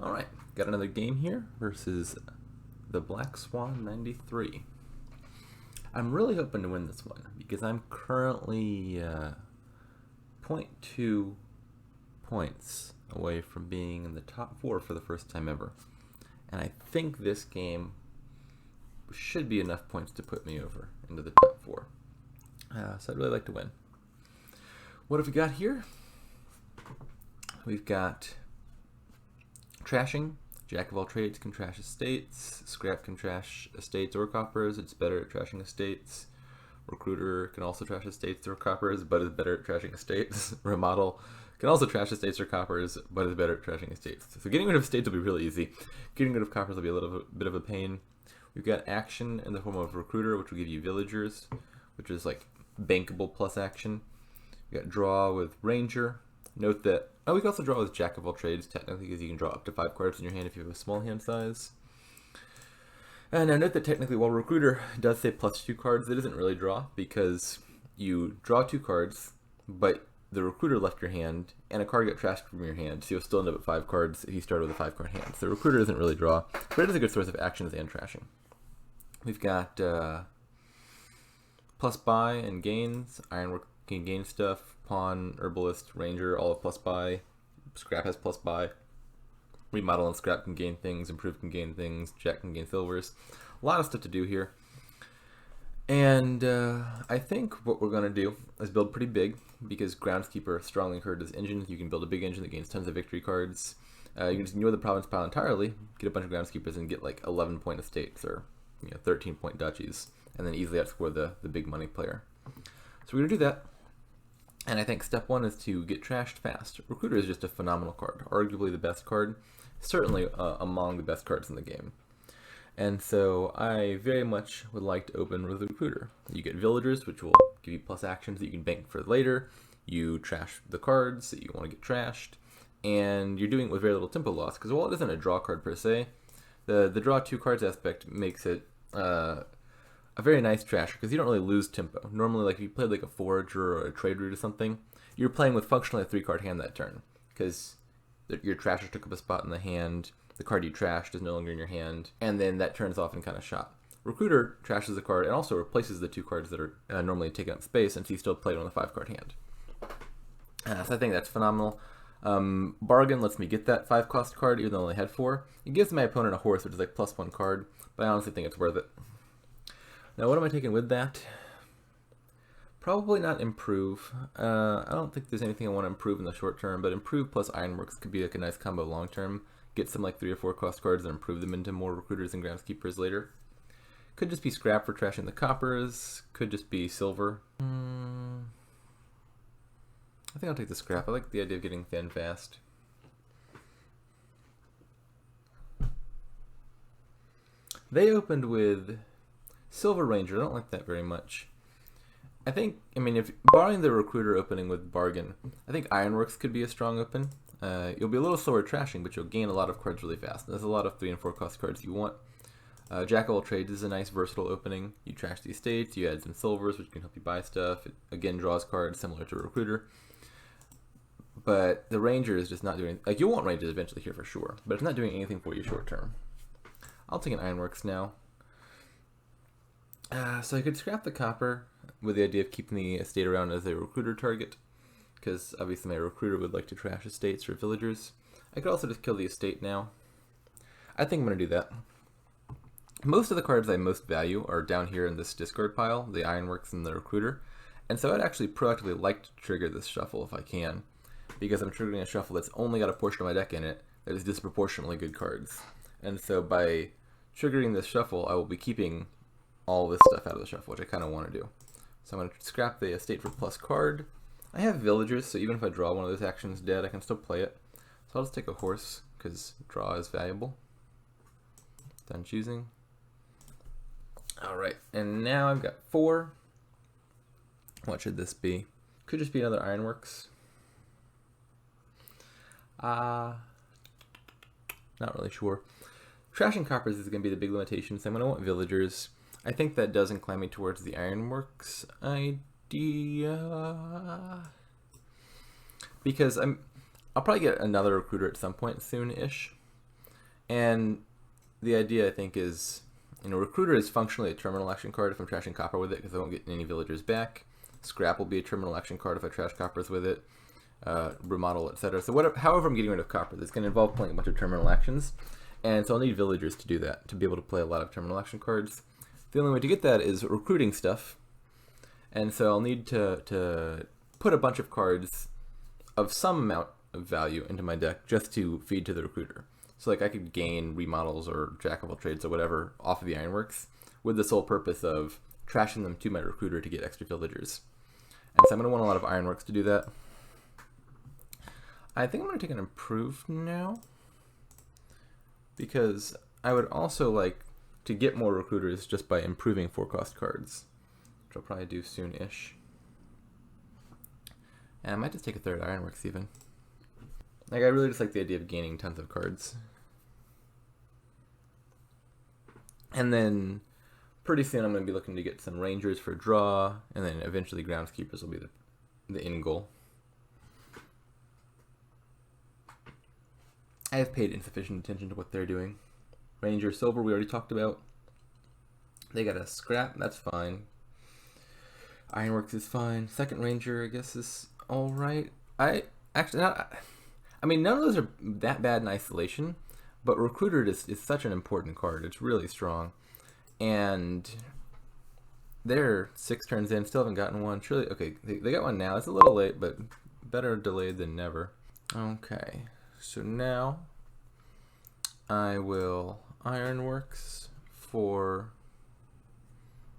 Alright, got another game here versus the Black Swan 93. I'm really hoping to win this one because I'm currently zero .2 points away from being in the top 4 for the first time ever. And I think this game should be enough points to put me over into the top 4. So I'd really like to win. What have we got here? We've got trashing. Jack of all trades can trash estates. Scrap can trash estates or coppers. It's better at trashing estates. Recruiter can also trash estates or coppers, but is better at trashing estates. Remodel can also trash estates or coppers, but is better at trashing estates. So getting rid of estates will be really easy. Getting rid of coppers will be a little bit of a pain. We've got action in the form of recruiter, which will give you villagers, which is like bankable plus action. We got draw with ranger. Note that, we can also draw with jack of all trades, technically, because you can draw up to 5 cards in your hand if you have a small hand size. And now note that technically, while recruiter does say +2 cards, it isn't really draw, because you draw 2 cards, but the recruiter left your hand, and a card got trashed from your hand, so you'll still end up at 5 cards if you started with a 5-card hand. So recruiter isn't really draw, but it is a good source of actions and trashing. We've got plus buy and gains. Ironwork can gain stuff. Pawn, herbalist, ranger, all have plus buy. Scrap has plus buy. Remodel and scrap can gain things. Improve can gain things. Jack can gain silvers. A lot of stuff to do here. And I think what we're going to do is build pretty big, because Groundskeeper strongly encourages engines. You can build a big engine that gains tons of victory cards. You can just ignore the province pile entirely, get a bunch of Groundskeepers, and get like 11-point estates or 13-point duchies, and then easily outscore the big money player. So we're going to do that. And I think step 1 is to get trashed fast. Recruiter is just a phenomenal card, arguably the best card, certainly among the best cards in the game. And so I very much would like to open with Recruiter. You get villagers, which will give you plus actions that you can bank for later. You trash the cards that you want to get trashed, and you're doing it with very little tempo loss, because while it isn't a draw card per se, the draw 2 cards aspect makes it a very nice trasher, because you don't really lose tempo. Normally, like if you played like a forager or a trade route or something, you're playing with functionally a 3-card hand that turn, because your trasher took up a spot in the hand, the card you trashed is no longer in your hand, and then that turns off and kind of shot. Recruiter trashes the card and also replaces the 2 cards that are normally taking up space, and so you still played on the 5-card hand. So I think that's phenomenal. Bargain lets me get that 5-cost card, even though I only had 4. It gives my opponent a horse, which is like +1 card, but I honestly think it's worth it. Now, what am I taking with that? Probably not improve. I don't think there's anything I want to improve in the short term, but improve plus ironworks could be like a nice combo long term. Get some like 3 or 4 cost cards and improve them into more recruiters and groundskeepers later. Could just be scrap for trashing the coppers. Could just be silver. I think I'll take the scrap. I like the idea of getting thin fast. They opened with Silver Ranger. I don't like that very much. If barring the recruiter opening with bargain, I think Ironworks could be a strong open. You'll be a little slower trashing, but you'll gain a lot of cards really fast. There's a lot of 3 and 4 cost cards you want. Jack of all trades is a nice versatile opening. You trash the estates, you add some silvers, which can help you buy stuff. It again draws cards similar to recruiter. But the ranger is just not doing, like, you'll want rangers eventually here for sure, but it's not doing anything for you short term. I'll take an Ironworks now. So I could scrap the copper with the idea of keeping the estate around as a recruiter target, because obviously my recruiter would like to trash estates or villagers. I could also just kill the estate now. I think I'm going to do that. Most of the cards I most value are down here in this discard pile, the Ironworks and the recruiter, and so I'd actually proactively like to trigger this shuffle if I can, because I'm triggering a shuffle that's only got a portion of my deck in it that is disproportionately good cards. And so by triggering this shuffle, I will be keeping all this stuff out of the shuffle, which I kind of want to do. So I'm going to scrap the estate for plus card. I have villagers, so even if I draw one of those actions dead, I can still play it. So I'll just take a horse, because draw is valuable. Done choosing. Alright, and now I've got 4. What should this be? Could just be another Ironworks. Not really sure. Trashing coppers is going to be the big limitation, so I'm going to want villagers. I think that does incline me towards the Ironworks idea, because I'll probably get another recruiter at some point soon-ish, And the idea, I think, is, Recruiter is functionally a terminal action card if I'm trashing copper with it, because I won't get any villagers back. Scrap will be a terminal action card if I trash coppers with it. Remodel, etc. So however I'm getting rid of copper, that's going to involve playing a bunch of terminal actions. And so I'll need villagers to do that, to be able to play a lot of terminal action cards. The only way to get that is recruiting stuff. And so I'll need to put a bunch of cards of some amount of value into my deck just to feed to the recruiter. So like I could gain remodels or jack of all trades or whatever off of the Ironworks with the sole purpose of trashing them to my recruiter to get extra villagers. And so I'm going to want a lot of Ironworks to do that. I think I'm going to take an improve now, because I would also like to get more recruiters just by improving 4-cost cards, which I'll probably do soon-ish. And I might just take a third Ironworks even. Like, I really just like the idea of gaining tons of cards. And then pretty soon I'm going to be looking to get some Rangers for draw, and then eventually Groundskeepers will be the end goal. I have paid insufficient attention to what they're doing. Ranger Silver we already talked about. They got a scrap, that's fine. Ironworks is fine. Second Ranger, I guess, is alright. None of those are that bad in isolation, but Recruiter is such an important card. It's really strong. And they're 6 turns in, still haven't gotten one. Surely, okay, they got one now. It's a little late, but better delayed than never. Okay, so now I will Ironworks for...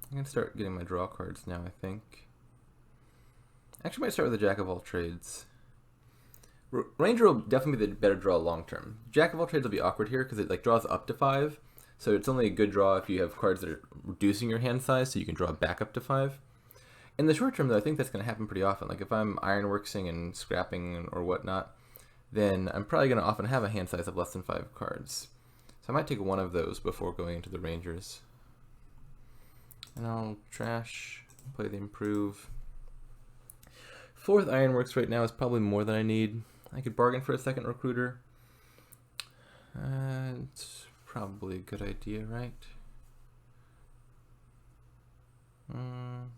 I'm going to start getting my draw cards now, I think. Actually, I might start with the Jack of all trades. Ranger will definitely be the better draw long term. Jack of all trades will be awkward here because it like draws up to 5, so it's only a good draw if you have cards that are reducing your hand size, so you can draw back up to 5. In the short term, though, I think that's going to happen pretty often. Like if I'm Ironworksing and scrapping or whatnot, then I'm probably going to often have a hand size of less than 5 cards. So I might take one of those before going into the Rangers. And I'll trash, play the improve. 4th Ironworks right now is probably more than I need. I could bargain for a second recruiter. It's probably a good idea, right? How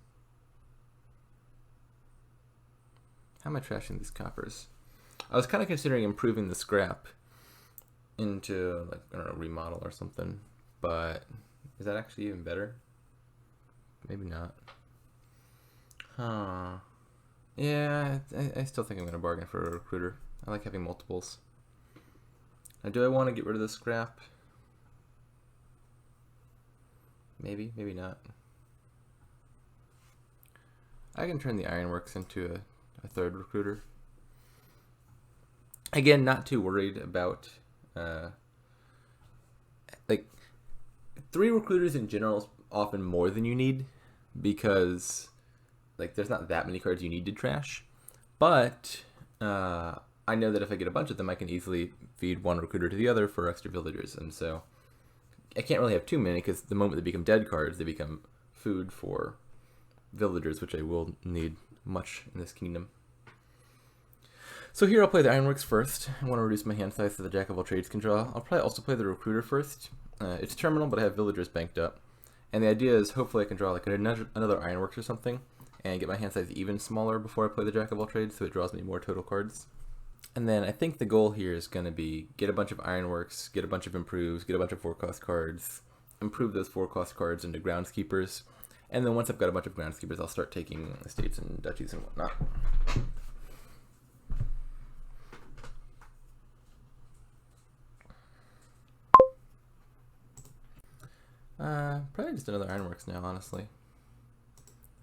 am I trashing these coppers? I was kind of considering improving the scrap into, like, I don't know, remodel or something, but is that actually even better? Maybe not. Huh. Yeah, I still think I'm going to bargain for a recruiter. I like having multiples. Now, do I want to get rid of the scrap? Maybe, maybe not. I can turn the Ironworks into a 3rd recruiter. Again, not too worried about, like, 3 recruiters in general is often more than you need, because like there's not that many cards you need to trash, but I know that if I get a bunch of them, I can easily feed one recruiter to the other for extra villagers, and so I can't really have too many, because the moment they become dead cards, they become food for villagers, which I will need much in this kingdom. So here I'll play the Ironworks first. I want to reduce my hand size so the Jack of all trades can draw. I'll probably also play the recruiter first. It's terminal, but I have villagers banked up. And the idea is hopefully I can draw like another Ironworks or something and get my hand size even smaller before I play the Jack of all trades, so it draws me more total cards. And then I think the goal here is going to be get a bunch of Ironworks, get a bunch of improves, get a bunch of 4-cost cards, improve those 4-cost cards into Groundskeepers, and then once I've got a bunch of Groundskeepers, I'll start taking estates and duchies and whatnot. Probably just another Ironworks now, honestly.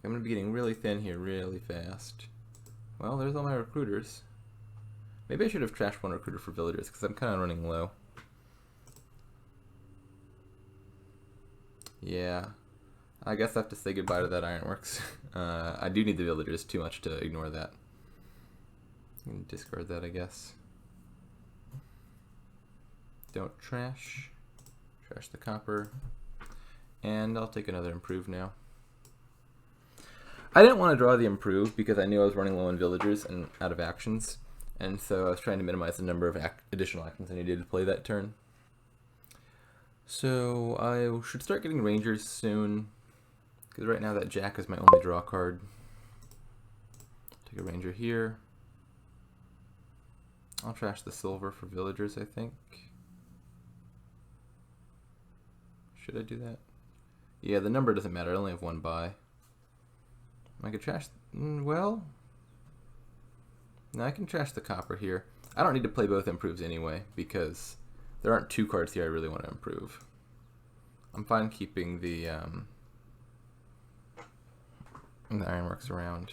I'm going to be getting really thin here really fast. Well, there's all my recruiters. Maybe I should have trashed one recruiter for villagers, because I'm kind of running low. Yeah. I guess I have to say goodbye to that Ironworks. I do need the villagers too much to ignore that. I can discard that, I guess. Don't trash. Trash the copper. And I'll take another improve now. I didn't want to draw the improve because I knew I was running low on villagers and out of actions. And so I was trying to minimize the number of additional actions I needed to play that turn. So I should start getting Rangers soon, because right now that Jack is my only draw card. Take a Ranger here. I'll trash the silver for villagers, I think. Should I do that? Yeah, the number doesn't matter. I only have one buy. I could trash... well... no, I can trash the copper here. I don't need to play both improves anyway, because there aren't two cards here I really want to improve. I'm fine keeping the ironworks around.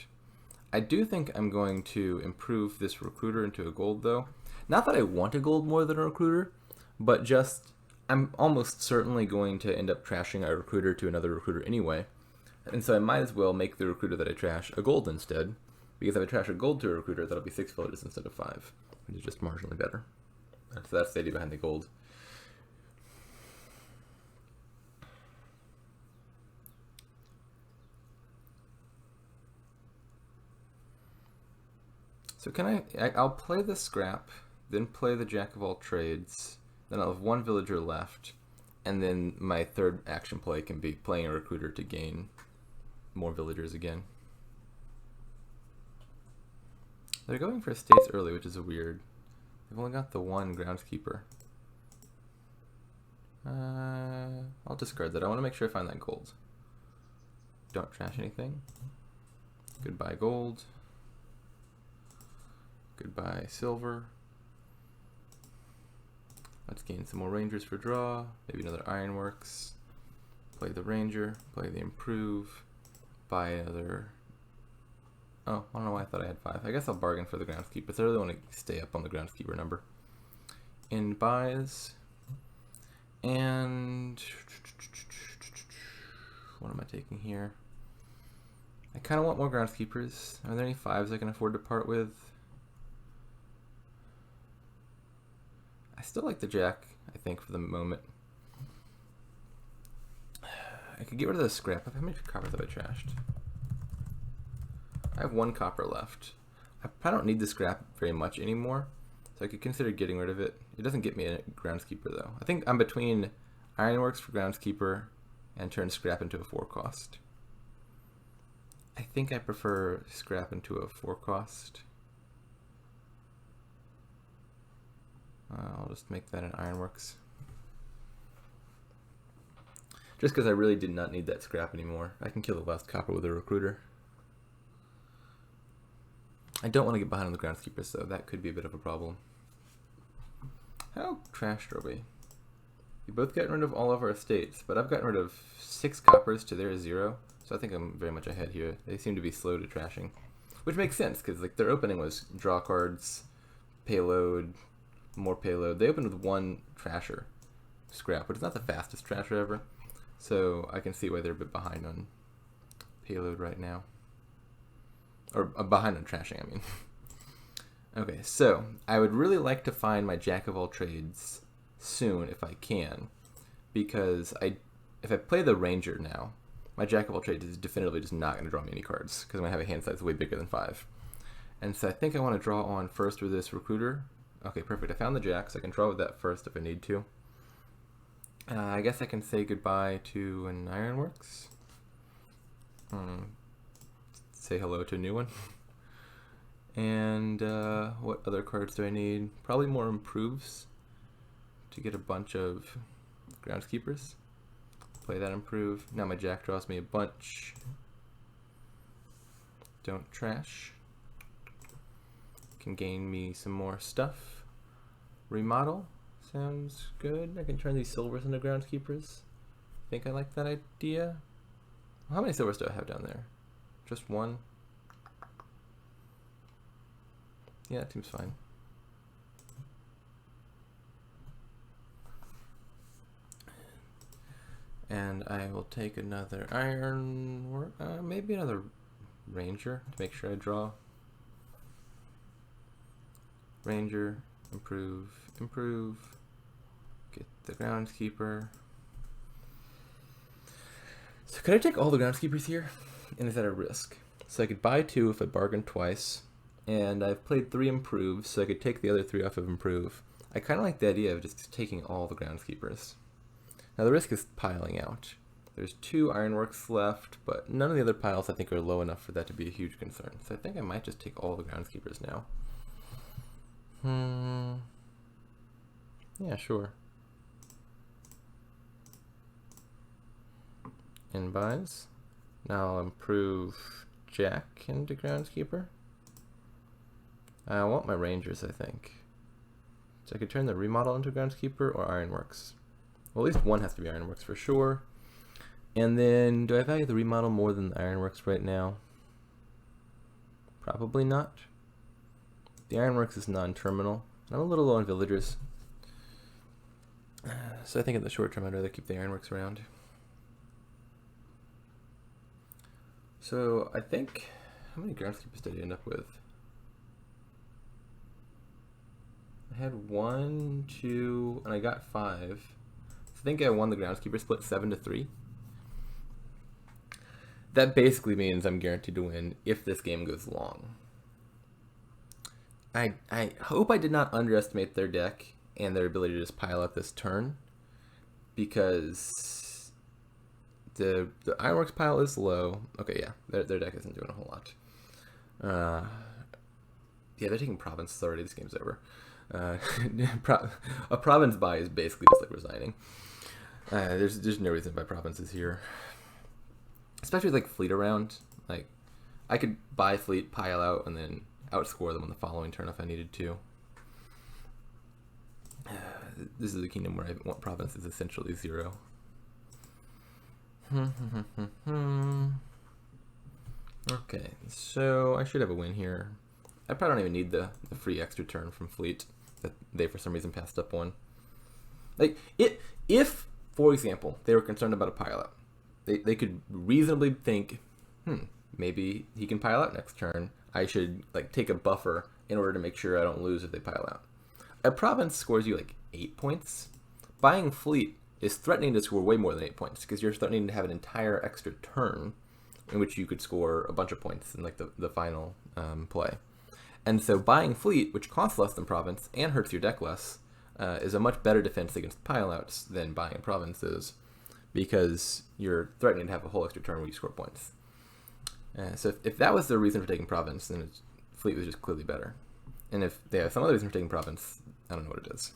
I do think I'm going to improve this recruiter into a gold, though. Not that I want a gold more than a recruiter, but just I'm almost certainly going to end up trashing a recruiter to another recruiter anyway. And so I might as well make the recruiter that I trash a gold instead, because if I trash a gold to a recruiter, that'll be 6 villages instead of 5, which is just marginally better. So that's the idea behind the gold. So I'll play the scrap, then play the jack of all trades, then I'll have one villager left, and then my third action play can be playing a recruiter to gain more villagers again. They're going for estates early, which is weird. They've only got the one groundskeeper. I'll discard that. I want to make sure I find that gold. Don't trash anything. Goodbye gold. Goodbye silver. Let's gain some more rangers for draw. Maybe another ironworks. Play the ranger. Play the improve. Buy another... oh, I don't know why I thought I had 5. I guess I'll bargain for the groundskeeper, so I really want to stay up on the groundskeeper number. In buys. And... what am I taking here? I kind of want more groundskeepers. Are there any 5s I can afford to part with? I still like the jack, I think, for the moment. I could get rid of the scrap. How many coppers have I trashed? I have 1 copper left. I don't need the scrap very much anymore, so I could consider getting rid of it. It doesn't get me a groundskeeper, though. I think I'm between ironworks for groundskeeper and turn scrap into a 4 cost. I think I prefer scrap into a 4 cost. I'll just make that an ironworks. Just because I really did not need that scrap anymore. I can kill the last copper with a recruiter. I don't want to get behind on the groundskeepers, so that could be a bit of a problem. How trashed are we? We both gotten rid of all of our estates, but I've gotten rid of 6 coppers to their 0, so I think I'm very much ahead here. They seem to be slow to trashing, which makes sense because like their opening was draw cards, payload, more payload. They opened with 1 trasher, scrap, which is not the fastest trasher ever, so I can see why they're a bit behind on payload right now. Or behind on trashing, I mean. Okay, so I would really like to find my jack of all trades soon if I can, because if I play the ranger now, my jack of all trades is definitively just not going to draw me any cards because I'm going to have a hand size way bigger than 5. And so I think I want to draw on first with this recruiter. Okay, perfect. I found the jack, so I can draw with that first if I need to. I guess I can say goodbye to an ironworks. Say hello to a new one. And what other cards do I need? Probably more improves to get a bunch of groundskeepers. Play that improve. Now my jack draws me a bunch. Don't trash. Can gain me some more stuff. Remodel. Sounds good. I can turn these silvers into groundskeepers. Think I like that idea. How many silvers do I have down there? Just 1? Yeah, that seems fine. And I will take another iron, maybe another ranger to make sure I draw. Ranger, improve, get the groundskeeper. So could I take all the groundskeepers here? And is that a risk? So I could buy 2 if I bargain twice, and I've played 3 improves, so I could take the other 3 off of improve. I kind of like the idea of just taking all the groundskeepers. Now the risk is piling out. There's 2 ironworks left, but none of the other piles I think are low enough for that to be a huge concern. So I think I might just take all the groundskeepers now. Yeah, sure. And buys. Now I'll improve Jack into groundskeeper. I want my rangers, I think. So I could turn the remodel into groundskeeper or ironworks. Well, at least one has to be ironworks for sure. And then, do I value the remodel more than the ironworks right now? Probably not. The ironworks is non-terminal. I'm a little low on villagers. So I think in the short term I'd rather keep the ironworks around. So I think, how many groundskeepers did I end up with? I had 1, 2, and I got 5. So I think I won the groundskeeper split 7-3. That basically means I'm guaranteed to win if this game goes long. I hope I did not underestimate their deck and their ability to just pile up this turn, because the ironworks pile is low. Okay, yeah, their deck isn't doing a whole lot. Yeah, they're taking provinces already. This game's over. A province buy is basically just like resigning. There's no reason to buy provinces here, especially with like fleet around. Like, I could buy fleet, pile out, and then outscore them on the following turn if I needed to. This is a kingdom where I want provinces essentially 0. Okay, so I should have a win here. I probably don't even need the free extra turn from fleet that they for some reason passed up on. Like, if for example they were concerned about a pile out, they could reasonably think, maybe he can pile out next turn. I should like take a buffer in order to make sure I don't lose if they pile out. A province scores you like 8 points. Buying fleet is threatening to score way more than 8 points, because you're threatening to have an entire extra turn in which you could score a bunch of points in like the final play. And so buying fleet, which costs less than province and hurts your deck less, is a much better defense against pileouts than buying provinces, because you're threatening to have a whole extra turn where you score points. So if that was the reason for taking province, then fleet was just clearly better. And if they have some other reason for taking province, I don't know what it is.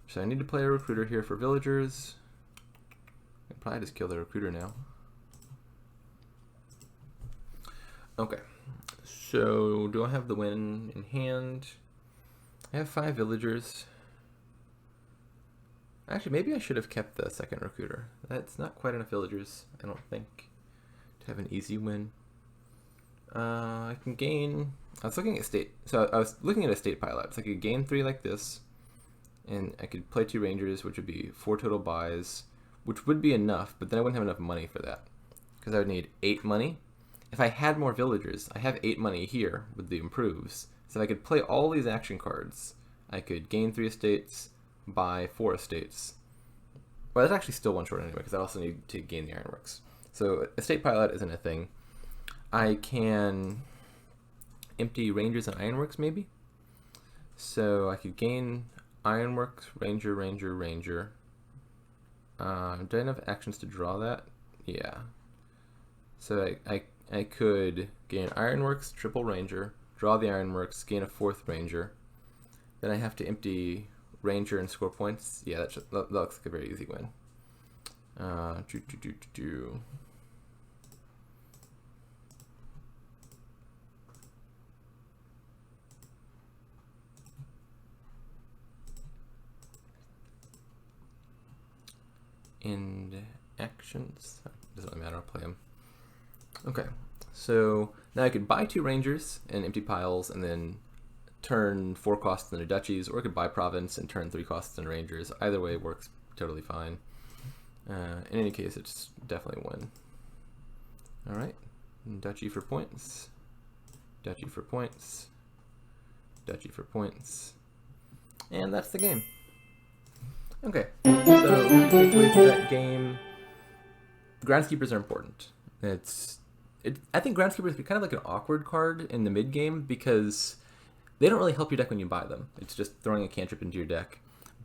So I need to play a recruiter here for villagers. I can probably just kill the recruiter now. Okay, so do I have the win in hand? I have 5 villagers. Actually, maybe I should have kept the second recruiter. That's not quite enough villagers, I don't think, to have an easy win. I can gain... I was looking at state... So I was looking at a state pilout. So I could gain 3 like this, and I could play 2 rangers, which would be 4 total buys, which would be enough, but then I wouldn't have enough money for that, because I would need 8 money. If I had more villagers, I have 8 money here with the improves. So if I could play all these action cards, I could gain 3 estates, buy 4 estates. Well, that's actually still 1 short anyway, because I also need to gain the ironworks. So estate pilot isn't a thing. I can empty rangers and ironworks maybe. So I could gain ironworks, ranger, ranger, ranger. Do I have enough actions to draw that? Yeah. So I could gain ironworks, triple ranger, draw the ironworks, gain a 4th ranger. Then I have to empty ranger and score points. Yeah, that looks like a very easy win. And actions, doesn't really matter, I'll play them. Okay, so now I could buy 2 rangers and empty piles, and then turn 4 costs into duchies, or I could buy province and turn 3 costs into rangers. Either way works totally fine. In any case, it's definitely a win. Alright, duchy for points, duchy for points, duchy for points, and that's the game. Okay, so takeaways to that game. Groundskeepers are important. I think Groundskeepers are kind of like an awkward card in the mid game, because they don't really help your deck when you buy them. It's just throwing a cantrip into your deck.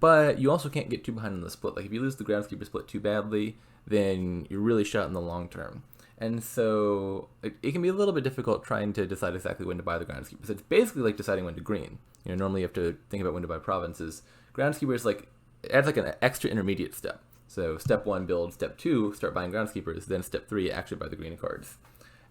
But you also can't get too behind on the split. Like if you lose the Groundskeeper split too badly, then you're really shot in the long term. And so it can be a little bit difficult trying to decide exactly when to buy the Groundskeeper. So it's basically like deciding when to green. Normally you have to think about when to buy provinces. Groundskeeper is like, it adds like an extra intermediate step. So step 1, build. Step 2, start buying Groundskeepers. Then step 3, actually buy the green cards.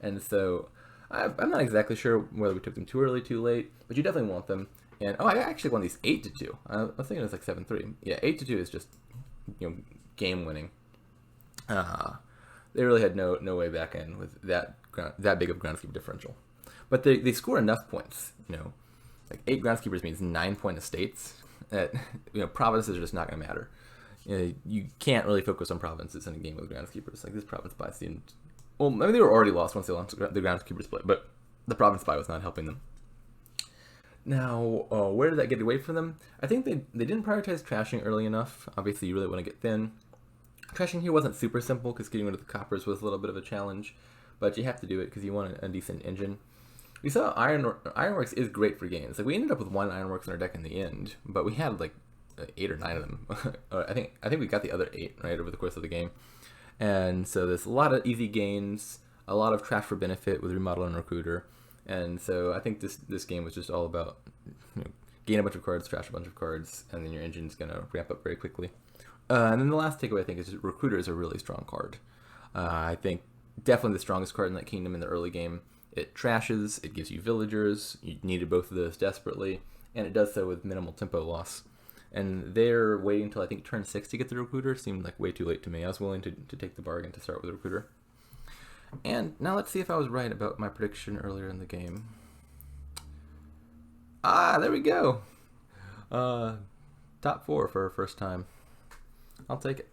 And so I'm not exactly sure whether we took them too early, too late, but you definitely want them. And I actually won these 8-2. I was thinking it was like 7-3. Yeah, 8-2 is just game winning. They really had no way back in with that big of Groundskeeper differential. But they score enough points. Like 8 Groundskeepers means 9-point estates. That provinces are just not going to matter. You can't really focus on provinces in a game with Groundskeepers. Like this province buy seemed, well, maybe they were already lost once they launched the Groundskeeper split, but the province buy was not helping them. Now, where did that get away from them? I think they didn't prioritize trashing early enough. Obviously, you really want to get thin. Trashing here wasn't super simple because getting rid of the coppers was a little bit of a challenge, but you have to do it because you want a decent engine. We saw Ironworks is great for gains. Like we ended up with 1 Ironworks in our deck in the end, but we had like 8 or 9 of them. I think we got the other 8 right over the course of the game, and so there's a lot of easy gains, a lot of trash for benefit with remodel and recruiter, and so I think this game was just all about gain a bunch of cards, trash a bunch of cards, and then your engine's gonna ramp up very quickly. And then the last takeaway I think is just recruiter is a really strong card. I think definitely the strongest card in that kingdom in the early game. It trashes, it gives you villagers, you needed both of those desperately, and it does so with minimal tempo loss. And they're waiting until I think turn 6 to get the recruiter. Seemed like way too late to me. I was willing to take the bargain to start with the recruiter. And now let's see if I was right about my prediction earlier in the game. There we go. Top 4 for our first time. I'll take it.